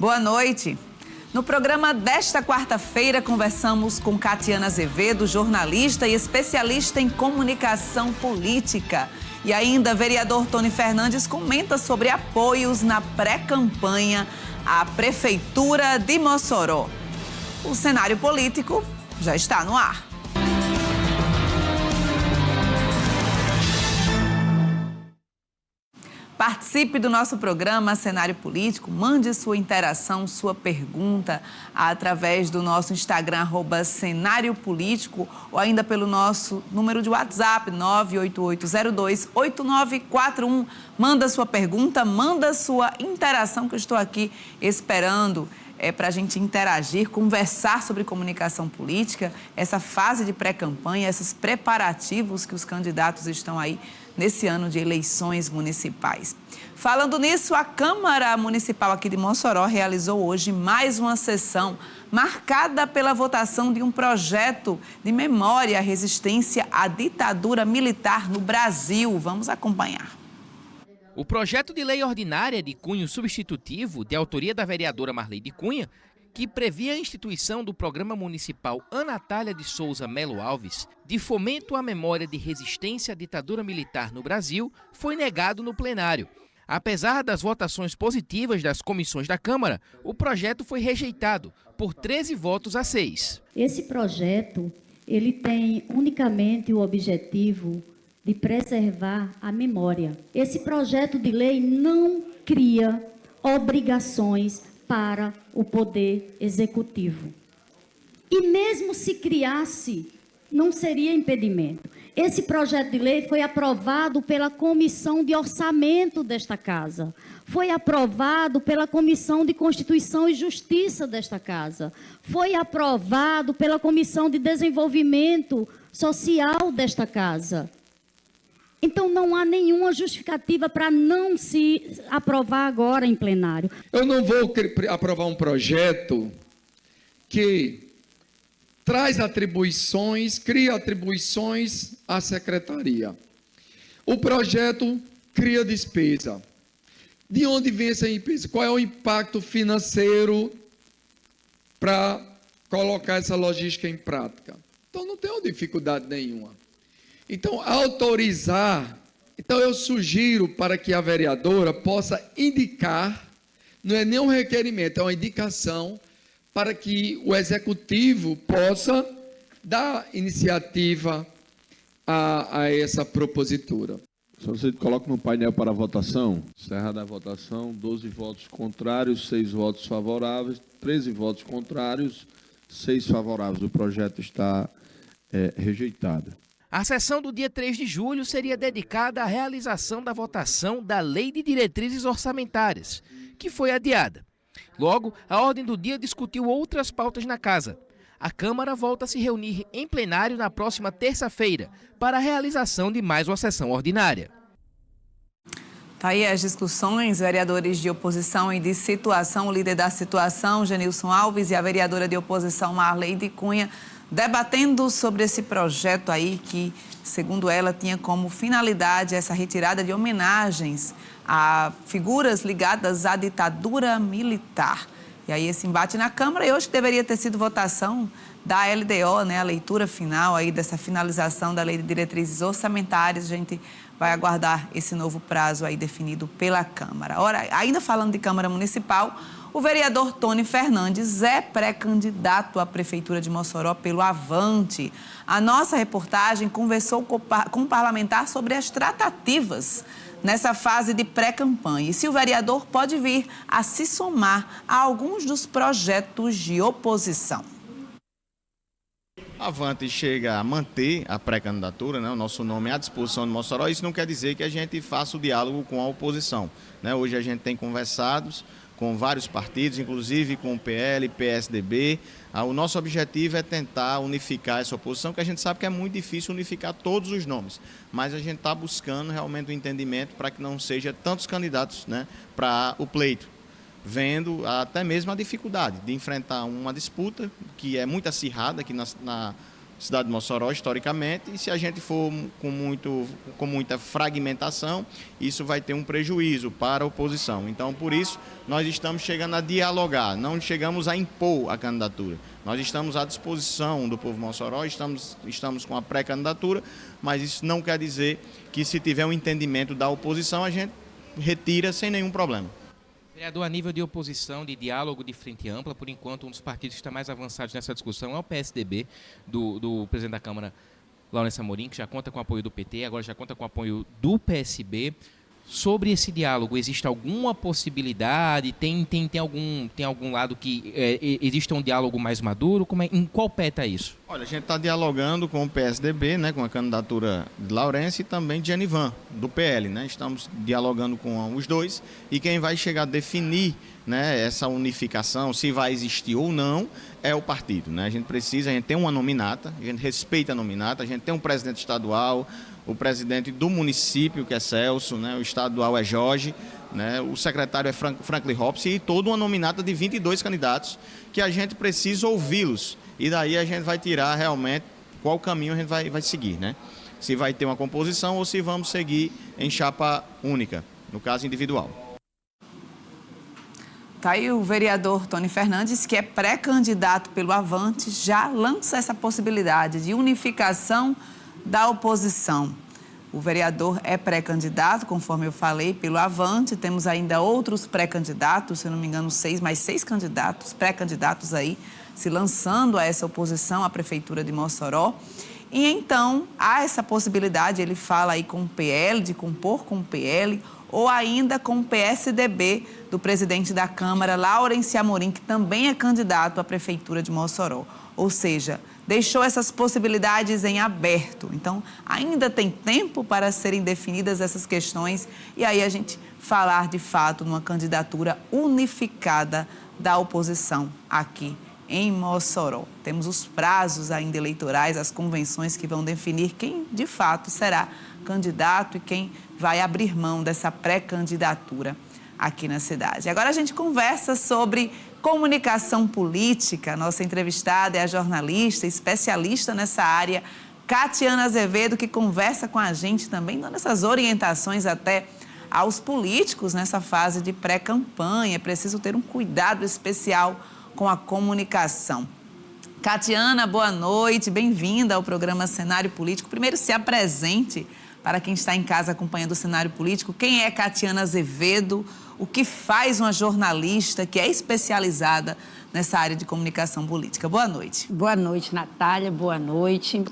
Boa noite. No programa desta quarta-feira, conversamos com Catiana Azevedo, jornalista e especialista em comunicação política. E ainda, vereador Tony Fernandes comenta sobre apoios na pré-campanha à Prefeitura de Mossoró. O cenário político já está no ar. Participe do nosso programa Cenário Político, mande sua interação, sua pergunta através do nosso Instagram, @Cenário Político, ou ainda pelo nosso número de WhatsApp, 988028941. Manda sua pergunta, manda sua interação, que eu estou aqui esperando para a gente interagir, conversar sobre comunicação política, essa fase de pré-campanha, esses preparativos que os candidatos estão aí nesse ano de eleições municipais. Falando nisso, a Câmara Municipal aqui de Mossoró realizou hoje mais uma sessão marcada pela votação de um projeto de memória à resistência à ditadura militar no Brasil. Vamos acompanhar. O projeto de lei ordinária de cunho substitutivo, de autoria da vereadora Marleide Cunha, que previa a instituição do Programa Municipal Ana Thalia de Souza Melo Alves, de fomento à memória de resistência à ditadura militar no Brasil, foi negado no plenário. Apesar das votações positivas das comissões da Câmara, o projeto foi rejeitado por 13 votos a 6. Esse projeto, ele tem unicamente o objetivo de preservar a memória. Esse projeto de lei não cria obrigações para o Poder Executivo. E mesmo se criasse, não seria impedimento. Esse projeto de lei foi aprovado pela Comissão de Orçamento desta Casa, foi aprovado pela Comissão de Constituição e Justiça desta Casa, foi aprovado pela Comissão de Desenvolvimento Social desta Casa. Então, não há nenhuma justificativa para não se aprovar agora em plenário. Eu não vou aprovar um projeto que traz atribuições, cria atribuições à secretaria. O projeto cria despesa. De onde vem essa despesa? Qual é o impacto financeiro para colocar essa logística em prática? Então, não tem dificuldade nenhuma. Então, autorizar, eu sugiro para que a vereadora possa indicar, não é nem um requerimento, é uma indicação para que o executivo possa dar iniciativa a essa propositura. Se você coloca no painel para votação, encerrada a votação, 12 votos contrários, 6 votos favoráveis, 13 votos contrários, 6 favoráveis. O projeto está rejeitado. A sessão do dia 3 de julho seria dedicada à realização da votação da Lei de Diretrizes Orçamentárias, que foi adiada. Logo, a ordem do dia discutiu outras pautas na casa. A Câmara volta a se reunir em plenário na próxima terça-feira para a realização de mais uma sessão ordinária. Tá aí as discussões, vereadores de oposição e de situação, o líder da situação, Genilson Alves, e a vereadora de oposição, Marleide Cunha, debatendo sobre esse projeto aí que, segundo ela, tinha como finalidade essa retirada de homenagens a figuras ligadas à ditadura militar. E aí esse embate na Câmara, e hoje deveria ter sido votação da LDO, né, a leitura final aí dessa finalização da Lei de Diretrizes Orçamentárias. A gente vai aguardar esse novo prazo aí definido pela Câmara. Ora, ainda falando de Câmara Municipal, o vereador Tony Fernandes é pré-candidato à Prefeitura de Mossoró pelo Avante. A nossa reportagem conversou com o parlamentar sobre as tratativas nessa fase de pré-campanha e se o vereador pode vir a se somar a alguns dos projetos de oposição. A Avante chega a manter a pré-candidatura, né? O nosso nome é à disposição de Mossoró. Isso não quer dizer que a gente faça o diálogo com a oposição, né? Hoje a gente tem conversados com vários partidos, inclusive com o PL, PSDB. O nosso objetivo é tentar unificar essa oposição, que a gente sabe que é muito difícil unificar todos os nomes, mas a gente está buscando realmente o entendimento para que não seja tantos candidatos, né, para o pleito, vendo até mesmo a dificuldade de enfrentar uma disputa que é muito acirrada aqui na cidade de Mossoró, historicamente, e se a gente for com muita fragmentação, isso vai ter um prejuízo para a oposição. Então, por isso, nós estamos chegando a dialogar, não chegamos a impor a candidatura. Nós estamos à disposição do povo de Mossoró, estamos com a pré-candidatura, mas isso não quer dizer que, se tiver um entendimento da oposição, a gente retira sem nenhum problema. Vereador, a nível de oposição, de diálogo de frente ampla, por enquanto, um dos partidos que está mais avançados nessa discussão é o PSDB, do presidente da Câmara, Laurence Amorim, que já conta com o apoio do PT, agora já conta com o apoio do PSB. Sobre esse diálogo, existe alguma possibilidade? Tem algum lado que existe um diálogo mais maduro? Em qual pé está isso? Olha, a gente está dialogando com o PSDB, né, com a candidatura de Laurence e também de Genivan, do PL. Né? Estamos dialogando com os dois e quem vai chegar a definir, né, essa unificação, se vai existir ou não, é o partido. Né? A gente tem uma nominata, a gente respeita a nominata, a gente tem um presidente estadual, o presidente do município, que é Celso, né, o estadual é Jorge, né, o secretário é Franklin Hopps, e toda uma nominata de 22 candidatos que a gente precisa ouvi-los. E daí a gente vai tirar realmente qual caminho a gente vai seguir. Né? Se vai ter uma composição ou se vamos seguir em chapa única, no caso individual. Tá aí o vereador Tony Fernandes, que é pré-candidato pelo Avante, já lança essa possibilidade de unificação da oposição. O vereador é pré-candidato, conforme eu falei, pelo Avante. Temos ainda outros pré-candidatos, se não me engano, mais seis candidatos, pré-candidatos aí, se lançando a essa oposição à Prefeitura de Mossoró. E então, há essa possibilidade, ele fala aí com o PL, de compor com o PL, ou ainda com o PSDB do presidente da Câmara, Laurence Amorim, que também é candidato à Prefeitura de Mossoró. Ou seja, deixou essas possibilidades em aberto. Então, ainda tem tempo para serem definidas essas questões e aí a gente falar, de fato, numa candidatura unificada da oposição aqui em Mossoró. Temos os prazos ainda eleitorais, as convenções que vão definir quem, de fato, será candidato e quem vai abrir mão dessa pré-candidatura aqui na cidade. Agora a gente conversa sobre comunicação política. Nossa entrevistada é a jornalista, especialista nessa área, Catiana Azevedo, que conversa com a gente também, dando essas orientações até aos políticos nessa fase de pré-campanha. É preciso ter um cuidado especial com a comunicação. Catiana, boa noite, bem-vinda ao programa Cenário Político. Primeiro, se apresente para quem está em casa acompanhando o cenário político. Quem é Catiana Azevedo? O que faz uma jornalista que é especializada nessa área de comunicação política? Boa noite. Boa noite, Natália. Boa noite.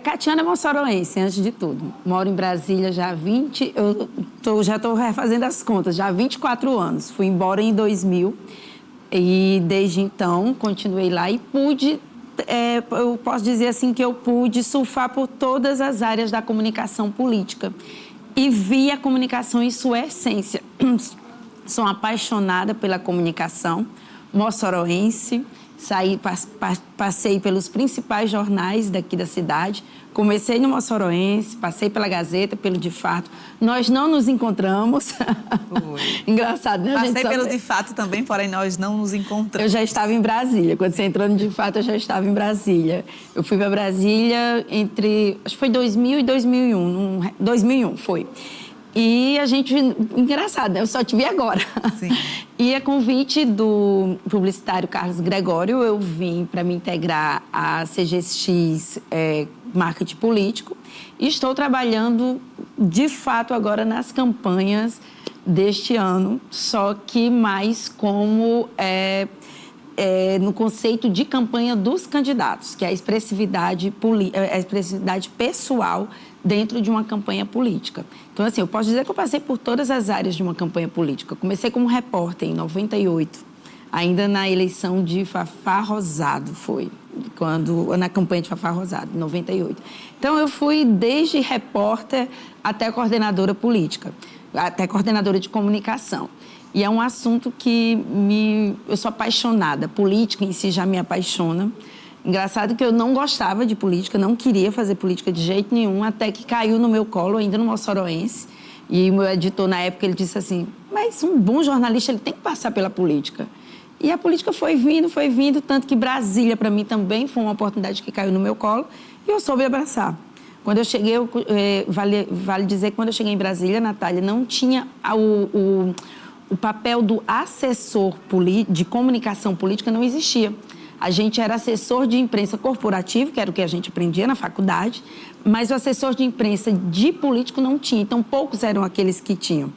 Catiana é moçoroense, antes de tudo. Moro em Brasília já há já estou refazendo as contas, já há 24 anos. Fui embora em 2000 e desde então continuei lá e pude, eu posso dizer assim que eu pude surfar por todas as áreas da comunicação política. E vi a comunicação em sua essência. Sou apaixonada pela comunicação, moçoroense, passei pelos principais jornais daqui da cidade, comecei no Moçoroense, passei pela Gazeta, pelo De Fato. Nós não nos encontramos. Engraçado, né? Passei pelo De Fato também, porém nós não nos encontramos. Eu já estava em Brasília. Quando você entrou no De Fato, eu já estava em Brasília. Eu fui para Brasília acho que foi 2000 e 2001. 2001 foi. E a gente, engraçado, né? Eu só te vi agora. Sim. E a convite do publicitário Carlos Gregório, eu vim para me integrar à CGX Marketing Político e estou trabalhando, de fato, agora nas campanhas deste ano, só que mais como no conceito de campanha dos candidatos, que é a expressividade pessoal dentro de uma campanha política. Então, assim, eu posso dizer que eu passei por todas as áreas de uma campanha política. Eu comecei como repórter em 98, ainda na eleição de Fafá Rosado, na campanha de Fafá Rosado, em 98. Então, eu fui desde repórter até coordenadora política, até coordenadora de comunicação. E é um assunto que eu sou apaixonada. Política em si já me apaixona. Engraçado que eu não gostava de política, não queria fazer política de jeito nenhum, até que caiu no meu colo, ainda no Moçoroense. E o meu editor, na época, ele disse assim, mas um bom jornalista, ele tem que passar pela política. E a política foi vindo, tanto que Brasília, para mim, também foi uma oportunidade que caiu no meu colo e eu soube abraçar. Quando eu cheguei, vale dizer que quando eu cheguei em Brasília, Natália, não tinha o papel do assessor de comunicação política, não existia. A gente era assessor de imprensa corporativo, que era o que a gente aprendia na faculdade, mas o assessor de imprensa de político não tinha, então poucos eram aqueles que tinham.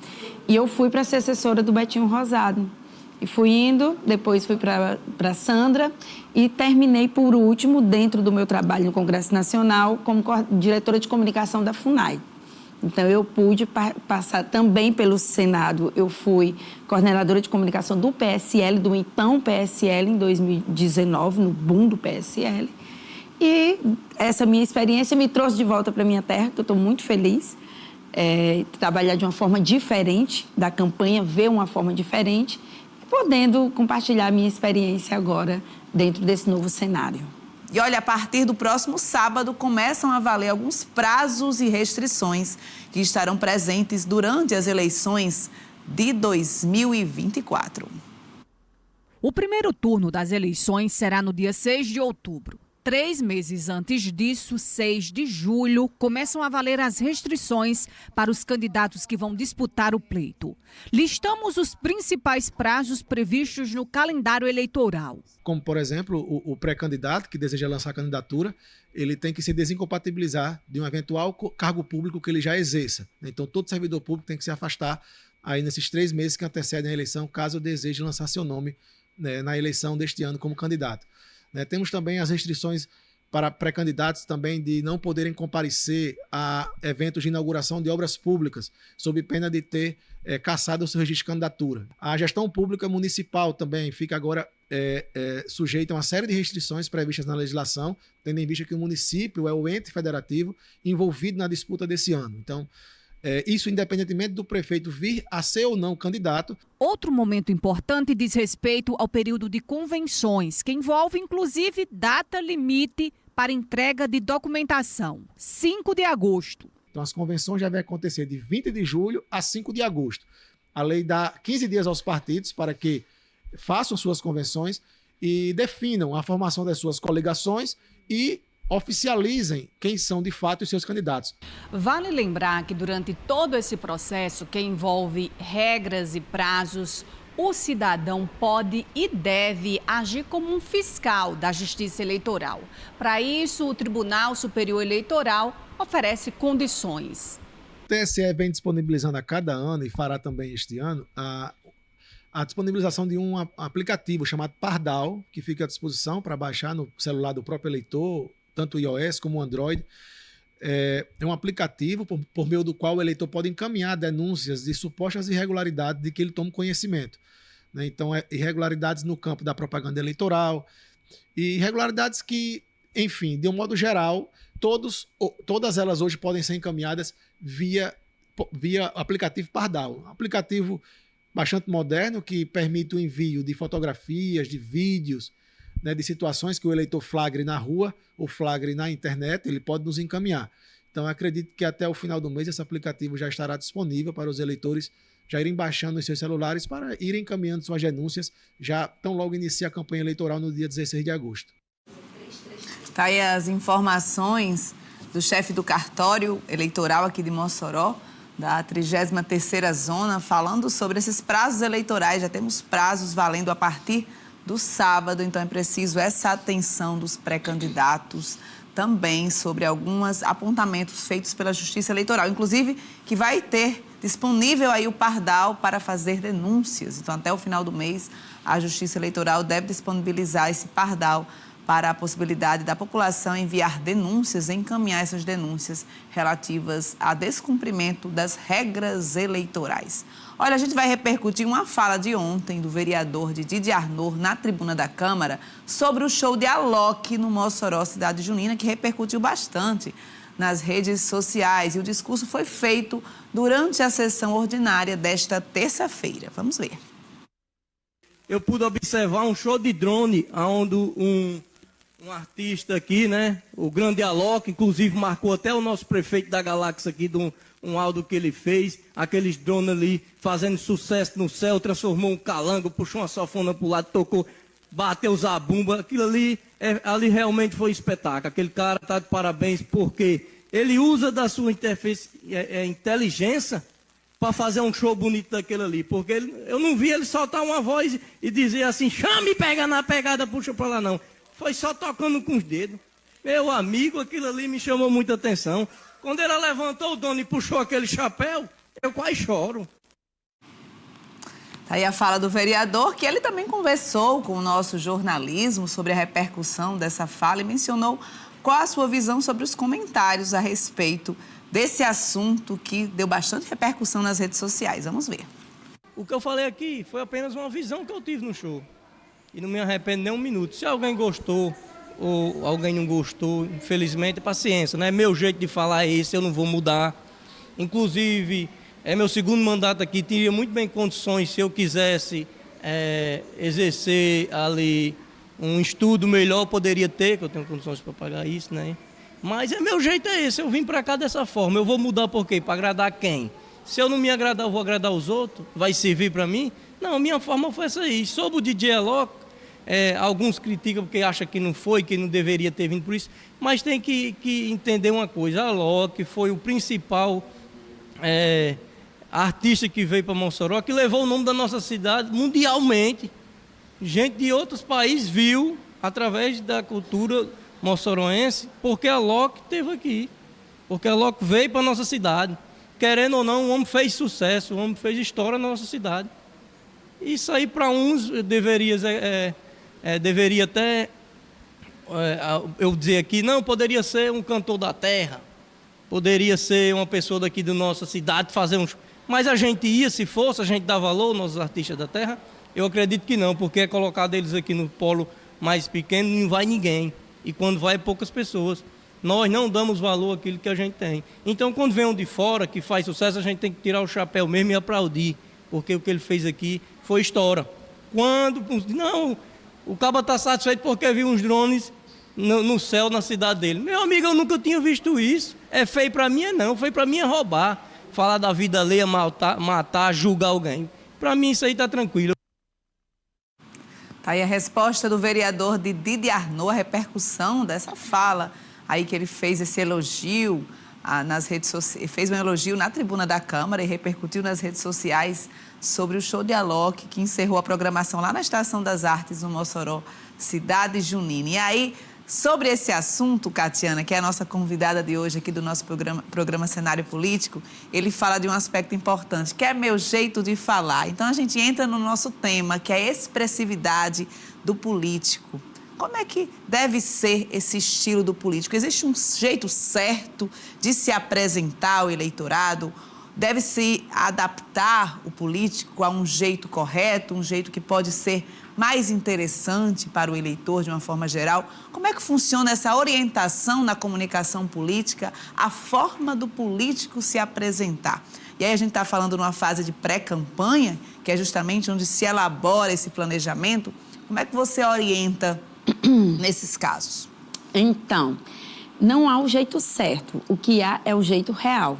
E eu fui para ser assessora do Betinho Rosado. E fui indo, depois fui para Sandra e terminei por último, dentro do meu trabalho no Congresso Nacional, como diretora de comunicação da FUNAI. Então, eu pude passar também pelo Senado. Eu fui coordenadora de comunicação do PSL, do então PSL, em 2019, no boom do PSL. E essa minha experiência me trouxe de volta para a minha terra, que eu estou muito feliz. Trabalhar de uma forma diferente da campanha, ver uma forma diferente, podendo compartilhar a minha experiência agora dentro desse novo cenário. E olha, a partir do próximo sábado começam a valer alguns prazos e restrições que estarão presentes durante as eleições de 2024. O primeiro turno das eleições será no dia 6 de outubro. 3 meses antes disso, 6 de julho, começam a valer as restrições para os candidatos que vão disputar o pleito. Listamos os principais prazos previstos no calendário eleitoral. Como, por exemplo, o pré-candidato que deseja lançar a candidatura, ele tem que se desincompatibilizar de um eventual cargo público que ele já exerça. Então, todo servidor público tem que se afastar aí nesses 3 meses que antecedem a eleição, caso deseje lançar seu nome, né, na eleição deste ano como candidato. Temos também as restrições para pré-candidatos também de não poderem comparecer a eventos de inauguração de obras públicas, sob pena de ter cassado o seu registro de candidatura. A gestão pública municipal também fica agora sujeita a uma série de restrições previstas na legislação, tendo em vista que o município é o ente federativo envolvido na disputa desse ano. Então, isso independentemente do prefeito vir a ser ou não candidato. Outro momento importante diz respeito ao período de convenções, que envolve inclusive data limite para entrega de documentação, 5 de agosto. Então as convenções já vão acontecer de 20 de julho a 5 de agosto. A lei dá 15 dias aos partidos para que façam suas convenções e definam a formação das suas coligações e oficializem quem são de fato os seus candidatos. Vale lembrar que durante todo esse processo, que envolve regras e prazos, o cidadão pode e deve agir como um fiscal da Justiça Eleitoral. Para isso, o Tribunal Superior Eleitoral oferece condições. O TSE vem disponibilizando a cada ano, e fará também este ano, a disponibilização de um aplicativo chamado Pardal, que fica à disposição para baixar no celular do próprio eleitor, tanto o iOS como o Android. É um aplicativo por meio do qual o eleitor pode encaminhar denúncias de supostas irregularidades de que ele toma conhecimento. Então, irregularidades no campo da propaganda eleitoral e irregularidades que, enfim, de um modo geral, todas elas hoje podem ser encaminhadas via aplicativo Pardal. Um aplicativo bastante moderno que permite o envio de fotografias, de vídeos, de situações que o eleitor flagre na rua ou flagre na internet, ele pode nos encaminhar. Então, acredito que até o final do mês esse aplicativo já estará disponível para os eleitores já irem baixando os seus celulares para irem encaminhando suas denúncias, já tão logo inicia a campanha eleitoral no dia 16 de agosto. Tá aí as informações do chefe do cartório eleitoral aqui de Mossoró, da 33ª Zona, falando sobre esses prazos eleitorais. Já temos prazos valendo a partir do sábado, então é preciso essa atenção dos pré-candidatos também sobre alguns apontamentos feitos pela Justiça Eleitoral, inclusive que vai ter disponível aí o Pardal para fazer denúncias. Então, até o final do mês, a Justiça Eleitoral deve disponibilizar esse Pardal para a possibilidade da população enviar denúncias, encaminhar essas denúncias relativas a descumprimento das regras eleitorais. Olha, a gente vai repercutir uma fala de ontem do vereador Didi Arnor na tribuna da Câmara sobre o show de Alok no Mossoró, cidade junina, que repercutiu bastante nas redes sociais. E o discurso foi feito durante a sessão ordinária desta terça-feira. Vamos ver. Eu pude observar um show de drone, onde um artista aqui, né? O grande Alok, inclusive marcou até o nosso prefeito da Galáxia aqui de um áudio que ele fez. Aqueles drones ali fazendo sucesso no céu, transformou um calango, puxou uma sanfona pro lado, tocou, bateu zabumba. Aquilo ali, ali realmente foi espetáculo. Aquele cara tá de parabéns porque ele usa da sua inteligência para fazer um show bonito daquele ali. Porque eu não vi ele soltar uma voz e dizer assim, chame, pega na pegada, puxa para lá, não. Foi só tocando com os dedos. Meu amigo, aquilo ali me chamou muita atenção. Quando ela levantou o dono e puxou aquele chapéu, eu quase choro. Tá aí a fala do vereador, que ele também conversou com o nosso jornalismo sobre a repercussão dessa fala e mencionou qual a sua visão sobre os comentários a respeito desse assunto que deu bastante repercussão nas redes sociais. Vamos ver. O que eu falei aqui foi apenas uma visão que eu tive no show. E não me arrependo nem um minuto. Se alguém gostou ou alguém não gostou, infelizmente, paciência, né? Meu jeito de falar é esse, eu não vou mudar. Inclusive, é meu segundo mandato aqui, teria muito bem condições, se eu quisesse exercer ali um estudo melhor, poderia ter, que eu tenho condições para pagar isso, né? Mas meu jeito é esse, eu vim para cá dessa forma. Eu vou mudar por quê? Para agradar quem? Se eu não me agradar, eu vou agradar os outros? Vai servir para mim? Não, minha forma foi essa aí. Sobre o DJ Alok, alguns criticam porque acham que não foi, que não deveria ter vindo por isso, mas tem que entender uma coisa, Alok foi o principal artista que veio para Mossoró, que levou o nome da nossa cidade mundialmente. Gente de outros países viu, através da cultura moçoroense, porque Alok esteve aqui, porque Alok veio para a nossa cidade. Querendo ou não, o homem fez sucesso, o homem fez história na nossa cidade. Isso aí para uns deveria até, eu dizer aqui, não, poderia ser um cantor da terra, poderia ser uma pessoa daqui da nossa cidade fazer um show. Mas a gente ia, se fosse, a gente dá valor aos nossos artistas da terra? Eu acredito que não, porque é colocado eles aqui no polo mais pequeno, não vai ninguém. E quando vai, poucas pessoas. Nós não damos valor àquilo que a gente tem. Então, quando vem um de fora que faz sucesso, a gente tem que tirar o chapéu mesmo e aplaudir, porque o que ele fez aqui foi história. Não, o cabo está satisfeito porque viu uns drones no céu na cidade dele. Meu amigo, eu nunca tinha visto isso. É feio para mim, não. Feio para mim é roubar. Falar da vida alheia, matar, julgar alguém. Para mim, isso aí está tranquilo. Tá aí a resposta do vereador Didi Arnaud, a repercussão dessa fala aí que ele fez esse elogio nas redes sociais, fez um elogio na tribuna da Câmara e repercutiu nas redes sociais sobre o show de Alok, que encerrou a programação lá na Estação das Artes, no Mossoró, cidade junina. E aí, sobre esse assunto, Catiana, que é a nossa convidada de hoje aqui do nosso programa Cenário Político, ele fala de um aspecto importante, que é meu jeito de falar. Então, a gente entra no nosso tema, que é a expressividade do político. Como é que deve ser esse estilo do político? Existe um jeito certo de se apresentar ao eleitorado? Deve-se adaptar o político a um jeito correto, um jeito que pode ser mais interessante para o eleitor de uma forma geral? Como é que funciona essa orientação na comunicação política, a forma do político se apresentar? E aí a gente está falando numa fase de pré-campanha, que é justamente onde se elabora esse planejamento. Como é que você orienta nesses casos? Então, não há o jeito certo, o que há é o jeito real.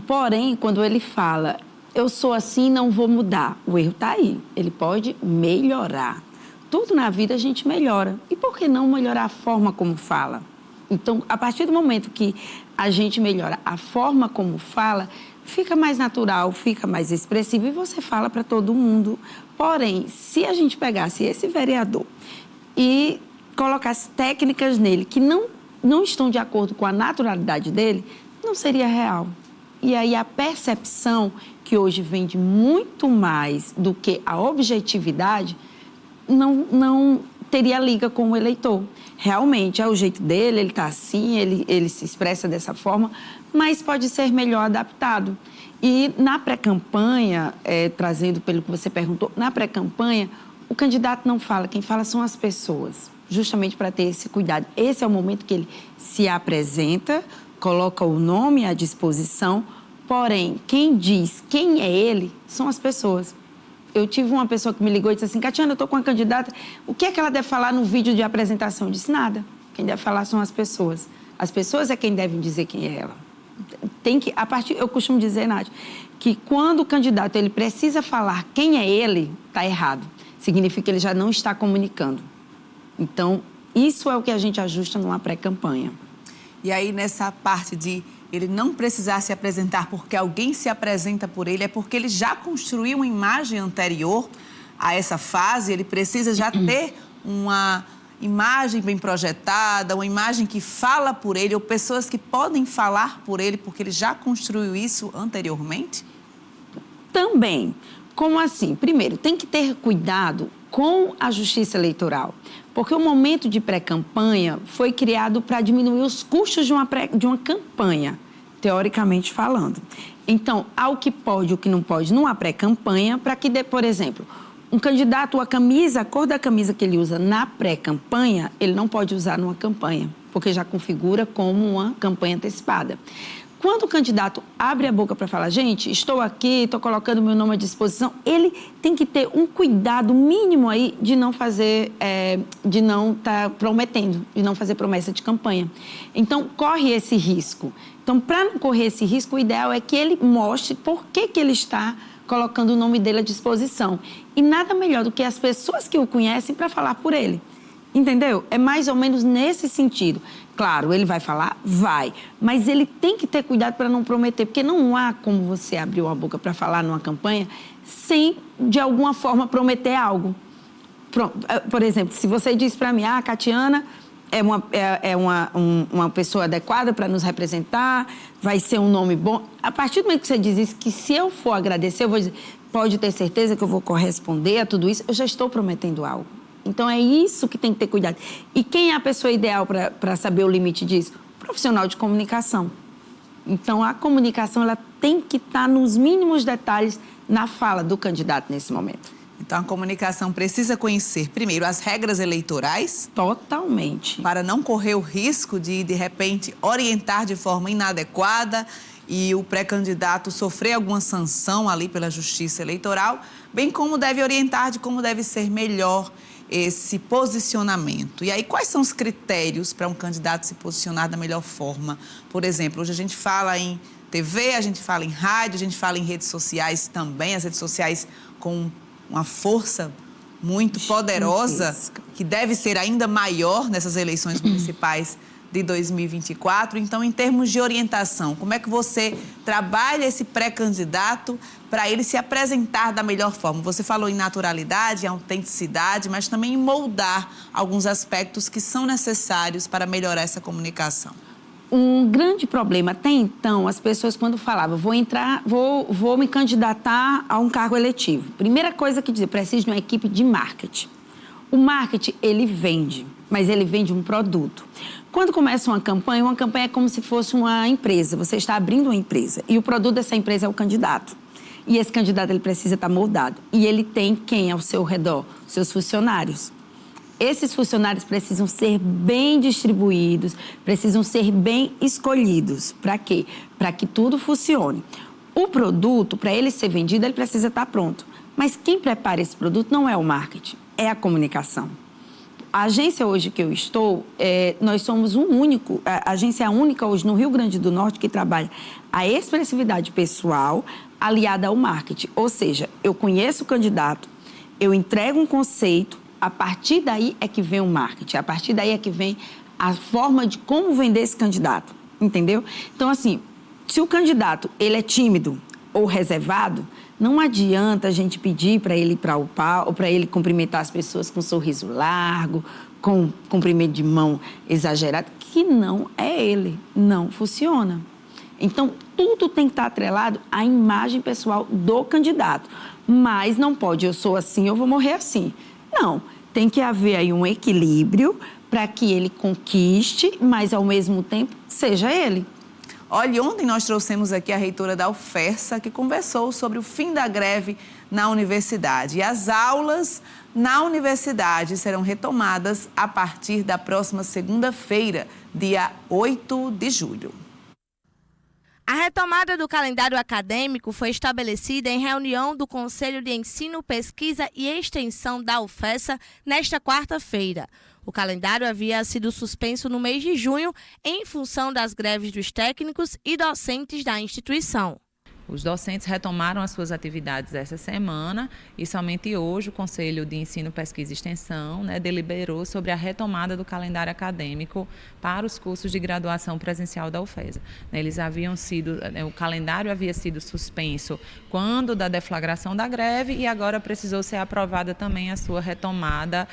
Porém, quando ele fala, eu sou assim, não vou mudar, o erro está aí, ele pode melhorar. Tudo na vida a gente melhora, e por que não melhorar a forma como fala? Então, a partir do momento que a gente melhora a forma como fala, fica mais natural, fica mais expressivo e você fala para todo mundo. Porém, se a gente pegasse esse vereador e colocasse técnicas nele que não estão de acordo com a naturalidade dele, não seria real. E aí a percepção, que hoje vende muito mais do que a objetividade, não teria liga com o eleitor. Realmente, é o jeito dele, ele está assim, ele se expressa dessa forma, mas pode ser melhor adaptado. E na pré-campanha, trazendo pelo que você perguntou, na pré-campanha, o candidato não fala, quem fala são as pessoas, justamente para ter esse cuidado. Esse é o momento que ele se apresenta, coloca o nome à disposição, porém, quem diz quem é ele são as pessoas. Eu tive uma pessoa que me ligou e disse assim, Catiana, eu estou com uma candidata, o que é que ela deve falar no vídeo de apresentação? Eu disse, nada. Quem deve falar são as pessoas. As pessoas é quem devem dizer quem é ela. Eu costumo dizer, Nádia, que quando o candidato ele precisa falar quem é ele, está errado. Significa que ele já não está comunicando. Então, isso é o que a gente ajusta numa pré-campanha. E aí, nessa parte de ele não precisar se apresentar porque alguém se apresenta por ele, é porque ele já construiu uma imagem anterior a essa fase, ele precisa já ter uma imagem bem projetada, uma imagem que fala por ele, ou pessoas que podem falar por ele, porque ele já construiu isso anteriormente? Também. Como assim? Primeiro, tem que ter cuidado com a justiça eleitoral, porque o momento de pré-campanha foi criado para diminuir os custos de uma campanha, teoricamente falando. Então, há o que pode e o que não pode numa pré-campanha, para que, por exemplo, um candidato, a cor da camisa que ele usa na pré-campanha, ele não pode usar numa campanha, porque já configura como uma campanha antecipada. Quando o candidato abre a boca para falar, gente, estou aqui, estou colocando meu nome à disposição, ele tem que ter um cuidado mínimo aí de não fazer, de não estar prometendo, de não fazer promessa de campanha. Então, corre esse risco. Então, para não correr esse risco, o ideal é que ele mostre por que ele está colocando o nome dele à disposição. E nada melhor do que as pessoas que o conhecem para falar por ele. Entendeu? É mais ou menos nesse sentido. Claro, ele vai falar? Vai. Mas ele tem que ter cuidado para não prometer, porque não há como você abrir a boca para falar numa campanha sem, de alguma forma, prometer algo. Por exemplo, se você diz para mim, Catiana é uma pessoa adequada para nos representar, vai ser um nome bom. A partir do momento que você diz isso, que se eu for agradecer, eu vou dizer, pode ter certeza que eu vou corresponder a tudo isso, eu já estou prometendo algo. Então, é isso que tem que ter cuidado. E quem é a pessoa ideal para saber o limite disso? Profissional de comunicação. Então, a comunicação ela tem que estar nos mínimos detalhes na fala do candidato nesse momento. Então, a comunicação precisa conhecer, primeiro, as regras eleitorais. Totalmente. Para não correr o risco de repente, orientar de forma inadequada e o pré-candidato sofrer alguma sanção ali pela Justiça Eleitoral, bem como deve orientar de como deve ser melhor esse posicionamento. E aí, quais são os critérios para um candidato se posicionar da melhor forma? Por exemplo, hoje a gente fala em TV, a gente fala em rádio, a gente fala em redes sociais também, as redes sociais com uma força muito poderosa, que deve ser ainda maior nessas eleições municipais de 2024. Então, em termos de orientação, como é que você trabalha esse pré-candidato para ele se apresentar da melhor forma? Você falou em naturalidade, em autenticidade, mas também em moldar alguns aspectos que são necessários para melhorar essa comunicação. Um grande problema até então, as pessoas quando falavam, vou me candidatar a um cargo eletivo. Primeira coisa que dizia, preciso de uma equipe de marketing. O marketing, ele vende, mas ele vende um produto. Quando começa uma campanha é como se fosse uma empresa. Você está abrindo uma empresa e o produto dessa empresa é o candidato. E esse candidato, ele precisa estar moldado. E ele tem quem ao seu redor? Seus funcionários. Esses funcionários precisam ser bem distribuídos, precisam ser bem escolhidos. Para quê? Para que tudo funcione. O produto, para ele ser vendido, ele precisa estar pronto. Mas quem prepara esse produto não é o marketing, é a comunicação. A agência hoje que eu estou, nós somos a agência é a única hoje no Rio Grande do Norte que trabalha a expressividade pessoal aliada ao marketing. Ou seja, eu conheço o candidato, eu entrego um conceito, a partir daí é que vem o marketing, a partir daí é que vem a forma de como vender esse candidato, entendeu? Então, assim, se o candidato ele é tímido ou reservado, não adianta a gente pedir para ele ir para o palco, ou para ele cumprimentar as pessoas com um sorriso largo, com um cumprimento de mão exagerado, que não é ele, não funciona. Então, tudo tem que estar atrelado à imagem pessoal do candidato. Mas não pode, eu sou assim, eu vou morrer assim. Não, tem que haver aí um equilíbrio para que ele conquiste, mas ao mesmo tempo seja ele. Olha, ontem nós trouxemos aqui a reitora da UFERSA, que conversou sobre o fim da greve na universidade. E as aulas na universidade serão retomadas a partir da próxima segunda-feira, dia 8 de julho. A retomada do calendário acadêmico foi estabelecida em reunião do Conselho de Ensino, Pesquisa e Extensão da UFESA nesta quarta-feira. O calendário havia sido suspenso no mês de junho em função das greves dos técnicos e docentes da instituição. Os docentes retomaram as suas atividades essa semana e somente hoje o Conselho de Ensino, Pesquisa e Extensão deliberou sobre a retomada do calendário acadêmico para os cursos de graduação presencial da UFESA. O calendário havia sido suspenso quando da deflagração da greve e agora precisou ser aprovada também a sua retomada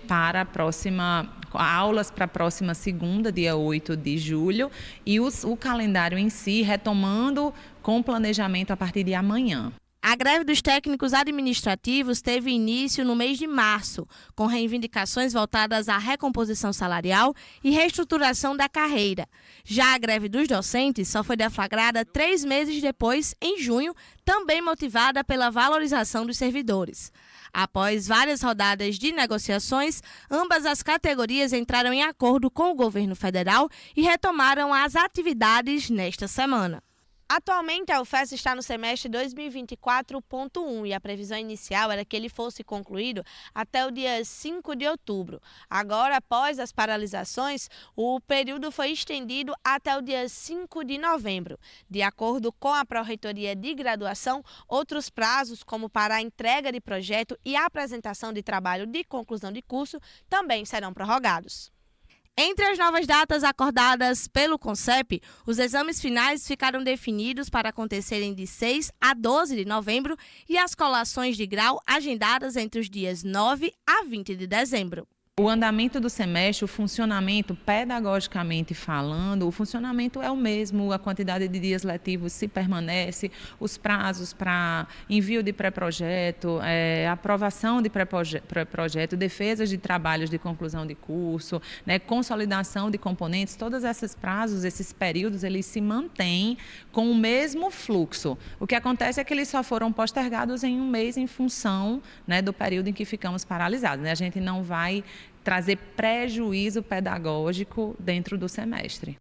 para a próxima aulas para a próxima segunda, dia 8 de julho, e o calendário em si retomando com planejamento a partir de amanhã. A greve dos técnicos administrativos teve início no mês de março, com reivindicações voltadas à recomposição salarial e reestruturação da carreira. Já a greve dos docentes só foi deflagrada 3 meses depois, em junho, também motivada pela valorização dos servidores. Após várias rodadas de negociações, ambas as categorias entraram em acordo com o governo federal e retomaram as atividades nesta semana. Atualmente, a UFESA está no semestre 2024.1 e a previsão inicial era que ele fosse concluído até o dia 5 de outubro. Agora, após as paralisações, o período foi estendido até o dia 5 de novembro. De acordo com a Pró-Reitoria de Graduação, outros prazos, como para a entrega de projeto e a apresentação de trabalho de conclusão de curso, também serão prorrogados. Entre as novas datas acordadas pelo CONCEP, os exames finais ficaram definidos para acontecerem de 6 a 12 de novembro e as colações de grau agendadas entre os dias 9 a 20 de dezembro. O andamento do semestre, o funcionamento, pedagogicamente falando, o funcionamento é o mesmo, a quantidade de dias letivos se permanece, os prazos para envio de pré-projeto, aprovação de pré-projeto, defesas de trabalhos de conclusão de curso, consolidação de componentes, todos esses prazos, esses períodos, eles se mantêm com o mesmo fluxo. O que acontece é que eles só foram postergados em um mês em função do período em que ficamos paralisados. A gente não vai trazer prejuízo pedagógico dentro do semestre.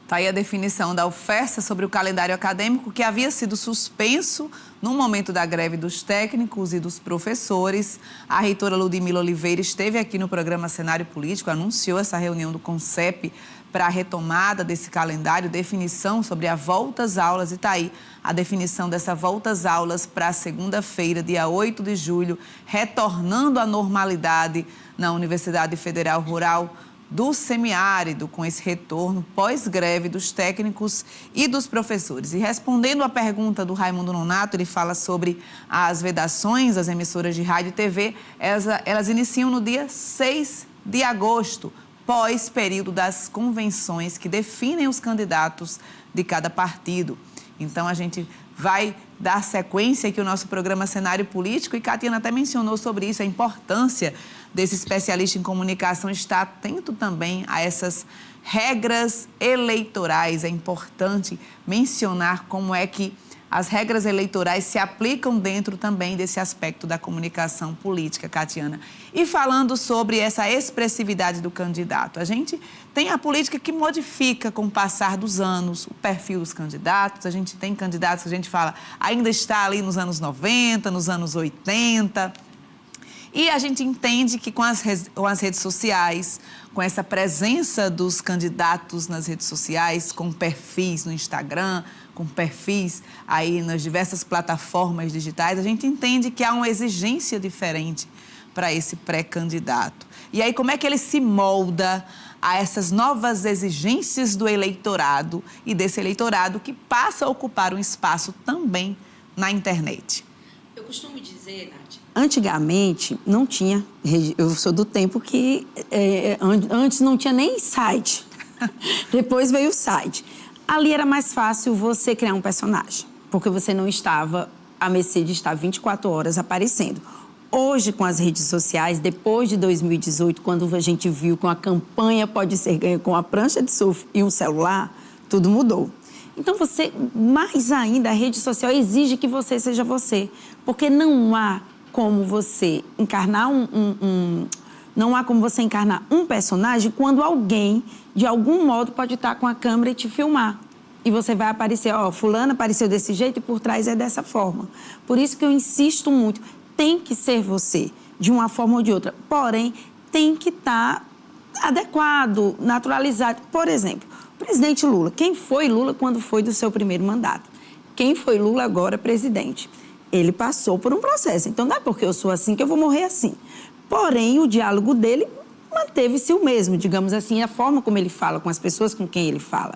Está aí a definição da UFESA sobre o calendário acadêmico que havia sido suspenso no momento da greve dos técnicos e dos professores. A reitora Ludmila Oliveira esteve aqui no programa Cenário Político, anunciou essa reunião do CONCEP para a retomada desse calendário, definição sobre a volta às aulas, e está aí a definição dessa volta às aulas para a segunda-feira, dia 8 de julho, retornando à normalidade na Universidade Federal Rural do Semiárido, com esse retorno pós-greve dos técnicos e dos professores. E respondendo à pergunta do Raimundo Nonato, ele fala sobre as vedações às emissoras de rádio e TV, elas iniciam no dia 6 de agosto, pós-período das convenções que definem os candidatos de cada partido. Então, a gente vai dar sequência aqui ao nosso programa Cenário Político e Catiana até mencionou sobre isso, a importância desse especialista em comunicação estar atento também a essas regras eleitorais. É importante mencionar como é que as regras eleitorais se aplicam dentro também desse aspecto da comunicação política, Catiana. E falando sobre essa expressividade do candidato, a gente tem a política que modifica com o passar dos anos o perfil dos candidatos. A gente tem candidatos que a gente fala ainda está ali nos anos 90, nos anos 80. E a gente entende que com as redes sociais, com essa presença dos candidatos nas redes sociais, com perfis no Instagram, com perfis aí nas diversas plataformas digitais, a gente entende que há uma exigência diferente para esse pré-candidato. E aí, como é que ele se molda a essas novas exigências do eleitorado e desse eleitorado que passa a ocupar um espaço também na internet? Eu costumo dizer, Nath, antigamente não tinha, eu sou do tempo que antes não tinha nem site, depois veio o site. Ali era mais fácil você criar um personagem, porque você não estava à mercê de estar 24 horas aparecendo. Hoje, com as redes sociais, depois de 2018, quando a gente viu que uma campanha pode ser ganha com a prancha de surf e um celular, tudo mudou. Então, mais ainda, a rede social exige que você seja você, porque não há como você encarnar não há como você encarnar um personagem quando alguém, de algum modo, pode estar com a câmera e te filmar. E você vai aparecer, fulano apareceu desse jeito e por trás é dessa forma. Por isso que eu insisto muito, tem que ser você, de uma forma ou de outra. Porém, tem que estar adequado, naturalizado. Por exemplo, o presidente Lula. Quem foi Lula quando foi do seu primeiro mandato? Quem foi Lula agora presidente? Ele passou por um processo. Então, não é porque eu sou assim que eu vou morrer assim. Porém, o diálogo dele manteve-se o mesmo, digamos assim, a forma como ele fala com as pessoas com quem ele fala.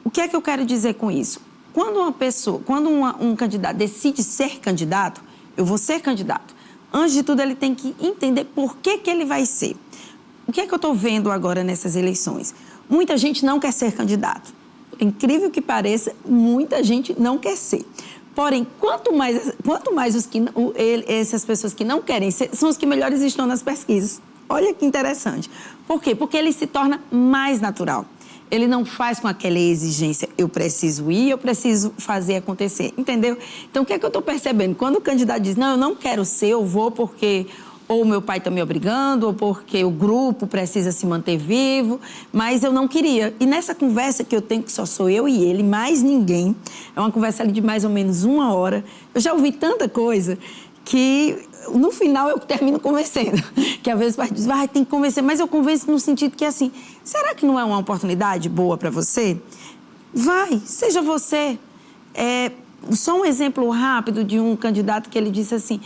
O que é que eu quero dizer com isso? Quando um candidato decide ser candidato, eu vou ser candidato. Antes de tudo, ele tem que entender por que ele vai ser. O que é que eu estou vendo agora nessas eleições? Muita gente não quer ser candidato. Incrível que pareça, muita gente não quer ser. Porém, quanto mais essas pessoas que não querem ser, são os que melhores estão nas pesquisas. Olha que interessante. Por quê? Porque ele se torna mais natural. Ele não faz com aquela exigência, eu preciso ir, eu preciso fazer acontecer, entendeu? Então, o que é que eu estou percebendo? Quando o candidato diz, não, eu não quero ser, eu vou porque ou meu pai está me obrigando, ou porque o grupo precisa se manter vivo, mas eu não queria. E nessa conversa que eu tenho, que só sou eu e ele, mais ninguém, é uma conversa ali de mais ou menos 1 hora, eu já ouvi tanta coisa que no final eu termino convencendo. Que às vezes o pai diz, tem que convencer, mas eu convenço no sentido que assim, será que não é uma oportunidade boa para você? Vai, seja você. Só um exemplo rápido de um candidato que ele disse assim,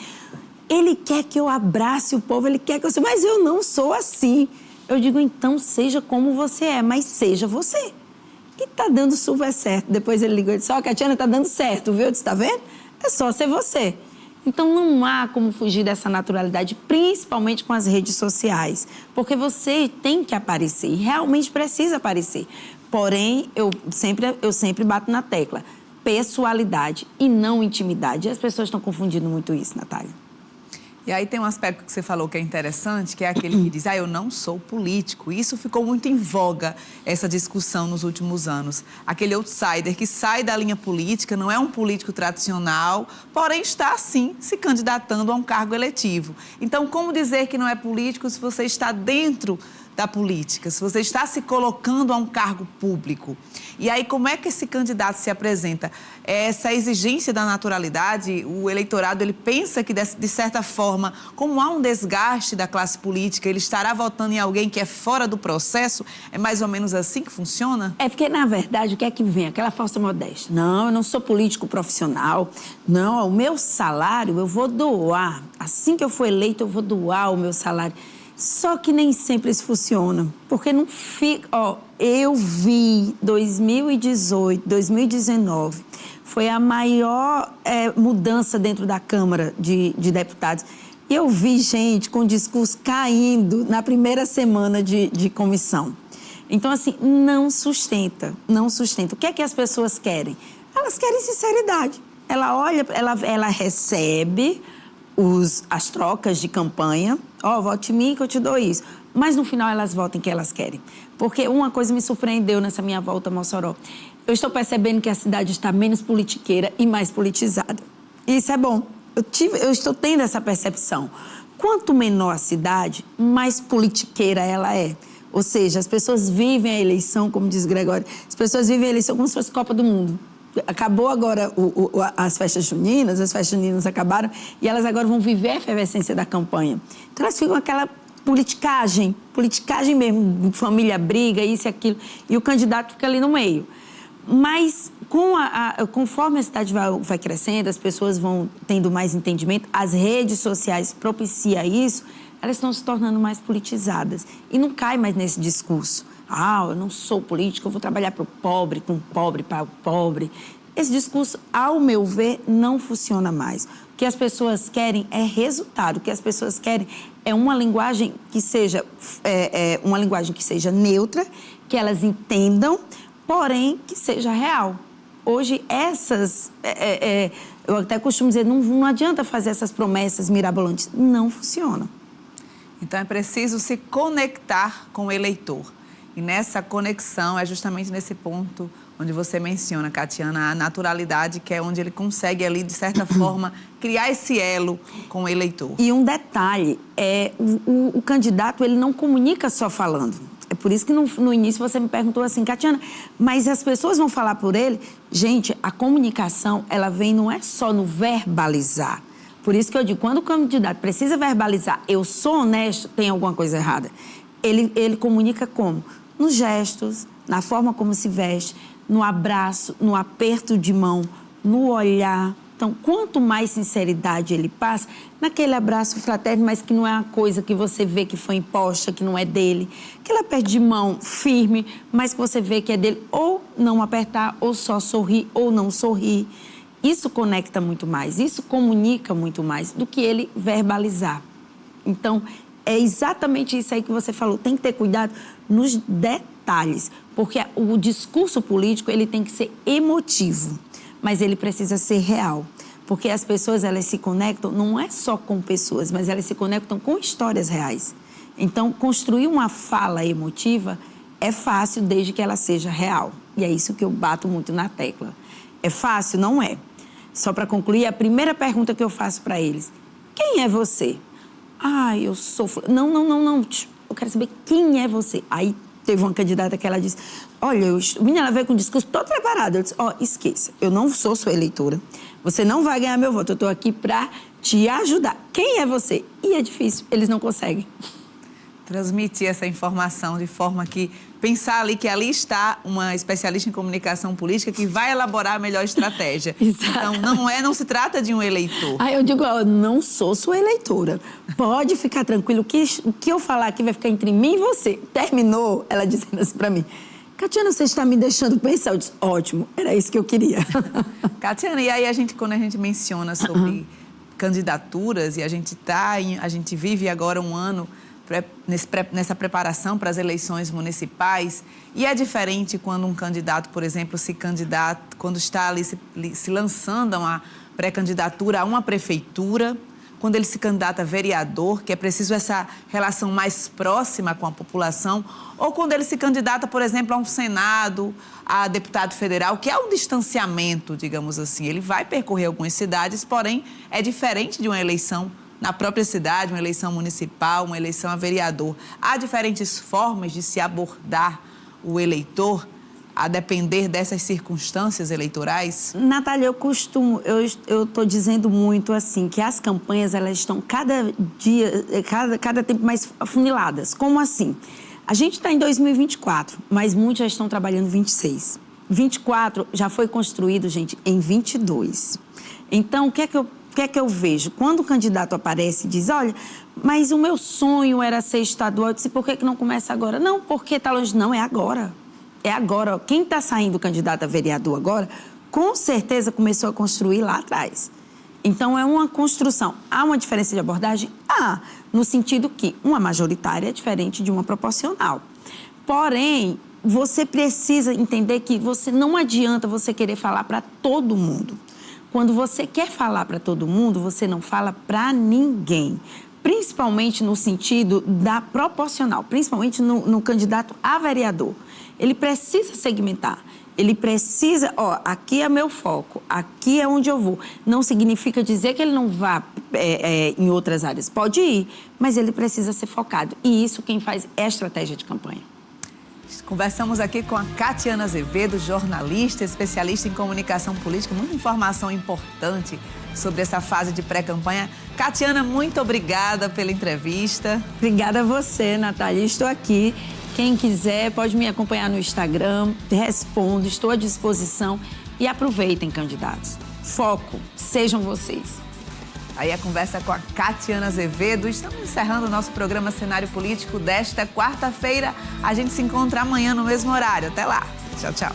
ele quer que eu abrace o povo, ele quer que eu seja, mas eu não sou assim. Eu digo, então seja como você é, mas seja você. E tá dando super certo. Depois ele ligou e disse, Catiana, tá dando certo, viu? Eu disse, tá vendo? É só ser você. Então não há como fugir dessa naturalidade, principalmente com as redes sociais. Porque você tem que aparecer, e realmente precisa aparecer. Porém, eu sempre bato na tecla, pessoalidade e não intimidade. E as pessoas estão confundindo muito isso, Natália. E aí tem um aspecto que você falou que é interessante, que é aquele que diz, eu não sou político. Isso ficou muito em voga, essa discussão nos últimos anos. Aquele outsider que sai da linha política, não é um político tradicional, porém está, sim, se candidatando a um cargo eletivo. Então, como dizer que não é político se você está dentro da política, se você está se colocando a um cargo público? E aí, como é que esse candidato se apresenta? Essa exigência da naturalidade, o eleitorado, ele pensa que, de certa forma, como há um desgaste da classe política, ele estará votando em alguém que é fora do processo? É mais ou menos assim que funciona? É porque, na verdade, o que é que vem? Aquela falsa modéstia. Não, eu não sou político profissional. Não, o meu salário eu vou doar. Assim que eu for eleito, eu vou doar o meu salário. Só que nem sempre isso funciona, porque não fica... eu vi 2018, 2019, foi a maior mudança dentro da Câmara de Deputados. E eu vi gente com discurso caindo na primeira semana de comissão. Então, assim, não sustenta. O que é que as pessoas querem? Elas querem sinceridade. Ela olha, ela recebe as trocas de campanha, vote em mim que eu te dou isso. Mas no final elas votam em que elas querem. Porque uma coisa me surpreendeu nessa minha volta a Mossoró. Eu estou percebendo que a cidade está menos politiqueira e mais politizada. E isso é bom. Eu estou tendo essa percepção. Quanto menor a cidade, mais politiqueira ela é. Ou seja, as pessoas vivem a eleição, como diz Gregório, as pessoas vivem a eleição como se fosse Copa do Mundo. Acabou agora as festas juninas acabaram e elas agora vão viver a efervescência da campanha. Então elas ficam aquela politicagem mesmo, família briga, isso e aquilo, e o candidato fica ali no meio. Mas conforme a cidade vai crescendo, as pessoas vão tendo mais entendimento, as redes sociais propiciam isso, elas estão se tornando mais politizadas e não cai mais nesse discurso. Eu não sou político, eu vou trabalhar para o pobre, com o pobre, para o pobre. Esse discurso, ao meu ver, não funciona mais. O que as pessoas querem é resultado. O que as pessoas querem é uma linguagem que seja, neutra, que elas entendam, porém que seja real. Hoje, eu até costumo dizer, não adianta fazer essas promessas mirabolantes. Não funciona. Então, é preciso se conectar com o eleitor. E nessa conexão, é justamente nesse ponto onde você menciona, Catiana, a naturalidade, que é onde ele consegue ali, de certa forma, criar esse elo com o eleitor. E um detalhe, o candidato, ele não comunica só falando. por isso que no início você me perguntou assim, Catiana, mas as pessoas vão falar por ele? Gente, a comunicação, ela vem não é só no verbalizar. Por isso que eu digo, quando o candidato precisa verbalizar, eu sou honesto, tem alguma coisa errada. Ele comunica como? Nos gestos, na forma como se veste, no abraço, no aperto de mão, no olhar. Então, quanto mais sinceridade ele passa, naquele abraço fraterno, mas que não é uma coisa que você vê que foi imposta, que não é dele. Aquele aperto de mão firme, mas que você vê que é dele. Ou não apertar, ou só sorrir, ou não sorrir. Isso conecta muito mais, isso comunica muito mais do que ele verbalizar. Então, é exatamente isso aí que você falou. Tem que ter cuidado nos detalhes, porque o discurso político ele tem que ser emotivo, mas ele precisa ser real. Porque as pessoas elas se conectam não é só com pessoas, mas elas se conectam com histórias reais. Então, construir uma fala emotiva é fácil desde que ela seja real. E é isso que eu bato muito na tecla. É fácil? Não é. Só para concluir, a primeira pergunta que eu faço para eles, quem é você? Ah, eu sou... Não. Eu quero saber quem é você. Aí teve uma candidata que ela disse, olha, menina, ela veio com o discurso todo preparado. Eu disse, esqueça, eu não sou sua eleitora. Você não vai ganhar meu voto, eu estou aqui para te ajudar. Quem é você? E é difícil, eles não conseguem. Transmitir essa informação de forma que pensar ali que ali está uma especialista em comunicação política que vai elaborar a melhor estratégia. Então, não se trata de um eleitor. Aí eu digo, não sou sua eleitora. Pode ficar tranquilo, o que eu falar aqui vai ficar entre mim e você. Terminou, ela dizendo assim para mim, Catiana, você está me deixando pensar. Eu disse, ótimo, era isso que eu queria. Catiana, e aí quando a gente menciona sobre candidaturas e a gente vive agora um ano nessa preparação para as eleições municipais, e é diferente quando um candidato, por exemplo, quando está ali se lançando a uma pré-candidatura a uma prefeitura, quando ele se candidata a vereador, que é preciso essa relação mais próxima com a população, ou quando ele se candidata, por exemplo, a um Senado, a deputado federal, que é um distanciamento, digamos assim. Ele vai percorrer algumas cidades, porém é diferente de uma eleição na própria cidade, uma eleição municipal, uma eleição a vereador. Há diferentes formas de se abordar o eleitor a depender dessas circunstâncias eleitorais? Natália, eu estou dizendo muito assim, que as campanhas elas estão cada tempo mais afuniladas. Como assim? A gente está em 2024, mas muitos já estão trabalhando 26. 24 já foi construído, gente, em 22. Então, o que é que eu vejo? Quando o candidato aparece e diz, olha, mas o meu sonho era ser estadual, eu disse, por que não começa agora? Não, porque está longe. Não, é agora. É agora. Quem está saindo candidato a vereador agora, com certeza começou a construir lá atrás. Então, é uma construção. Há uma diferença de abordagem? Há, no sentido que uma majoritária é diferente de uma proporcional. Porém, você precisa entender que não adianta você querer falar para todo mundo. Quando você quer falar para todo mundo, você não fala para ninguém. Principalmente no sentido da proporcional, principalmente no candidato a vereador. Ele precisa segmentar. Ele precisa, aqui é meu foco, aqui é onde eu vou. Não significa dizer que ele não vá em outras áreas. Pode ir, mas ele precisa ser focado. E isso quem faz é a estratégia de campanha. Conversamos aqui com a Catiana Azevedo, jornalista, especialista em comunicação política. Muita informação importante sobre essa fase de pré-campanha. Catiana, muito obrigada pela entrevista. Obrigada a você, Natália. Estou aqui. Quem quiser pode me acompanhar no Instagram. Respondo, estou à disposição. E aproveitem, candidatos. Foco, sejam vocês. Aí a conversa com a Catiana Azevedo. Estamos encerrando o nosso programa Cenário Político desta quarta-feira. A gente se encontra amanhã no mesmo horário. Até lá. Tchau, tchau.